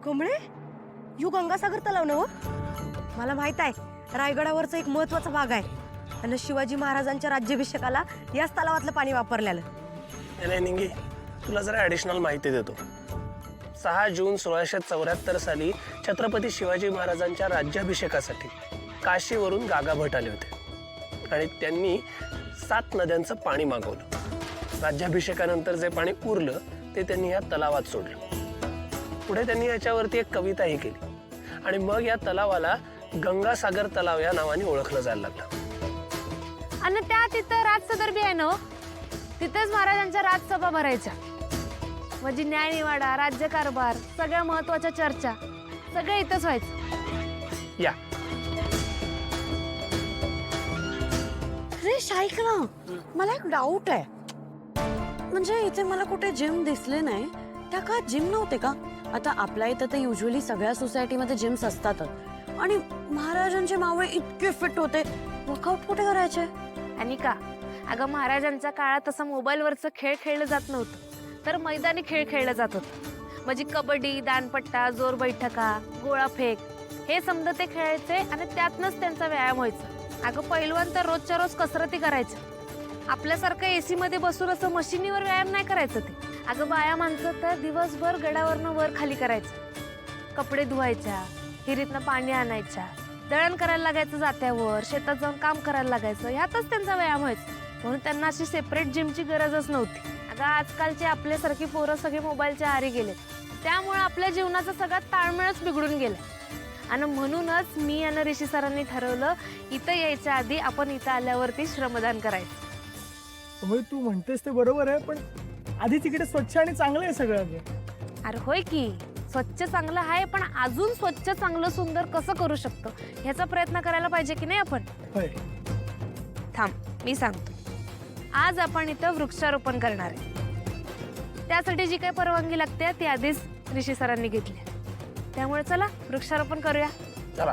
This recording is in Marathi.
कमळे यू गंगासागर तलाव ना? मला माहित आहे रायगडावरचा एक महत्वाचा भाग आहे आणि शिवाजी महाराजांच्या राज्याभिषेकाला याच तलावातलं पाणी वापरलेलं. नाही निंगी, तुला जरा ॲडिशनल माहिती देतो. 6 जून 1674 साली छत्रपती शिवाजी महाराजांच्या राज्याभिषेकासाठी काशीवरून गागा भट आले होते आणि त्यांनी 7 नद्यांचं पाणी मागवलं. राज्याभिषेकानंतर जे पाणी उरलं ते त्यांनी या तलावात सोडलं. पुढे त्यांनी याच्यावरती एक कविताही केली आणि मग या तलावाला गंगासागर तलाव या नावाने ओळखलं जायला लागलं. आणि त्या तिथं राजसदर बी आहे ना, तिथेच महाराजांच्या राजसभा भरायच्या. म्हणजे न्यायनिवाडा, राज्यकारभार, सगळ्या महत्वाच्या चर्चा सगळं इथंच व्हायचं. या रे ऐक ना, मला एक डाऊट आहे. म्हणजे इथे मला कुठे जिम दिसले नाही. त्या काळात जिम नव्हते का? आता आपल्या इथं तर युजली सगळ्या सोसायटीमध्ये जिम्स असतातच आणि महाराजांचे मावळे इतके फिट होते, वर्कआउट कुठे करायचे? आणि का अगं, महाराजांच्या काळात तसं मोबाईलवरचं खेळ खेळलं जात नव्हतं, तर मैदानी खेळ खेळलं जात होतं. म्हणजे कबड्डी, दांडपट्टा, जोर बैठका, गोळाफेक हे समजा ते खेळायचे आणि त्यातनंच त्यांचा व्यायाम व्हायचा. अगं पैलवान तर रोजच्या रोज कसरती करायचं. आपल्यासारखं एसी मध्ये बसून असं मशिनीवर व्यायाम नाही करायचं ते. अगं बाया माणसं तर दिवसभर गडावरनं वर खाली करायचं. कपडे धुवायच्या, हिरीतनं पाणी आणायच्या, दळण करायला लागायचं, जात्यावर शेतात जाऊन काम करायला लागायचं. ह्यातच त्यांचा व्यायाम व्हायचा. म्हणून त्यांना अशी सेपरेट जिमची गरजच नव्हती. अगं आजकालचे आपल्यासारखी पोरं सगळे मोबाईलच्या आहारी गेलेत, त्यामुळे आपल्या जीवनाचा सगळा ताळमेळच बिघडून गेला. आणि म्हणूनच मी आणि ऋषी सरांनी ठरवलं इथं यायच्या आधी आपण इथं आल्यावरती श्रमदान करायचं. तू म्हणतेस ते बरोबर आहे, पण आधी तिकडे स्वच्छ आणि चांगलं आहे सगळं. अरे होय की, स्वच्छ चांगलं आहे, पण अजून स्वच्छ चांगलं सुंदर कसं करू शकतो ह्याचा प्रयत्न करायला पाहिजे की नाही आपण? होय. थांब मी सांगतो. आज आपण इथं वृक्षारोपण करणार आहे. त्यासाठी जी काही परवानगी लागते ती आधीच ऋषी सरांनी घेतली. त्यामुळे चला वृक्षारोपण करूया. चला.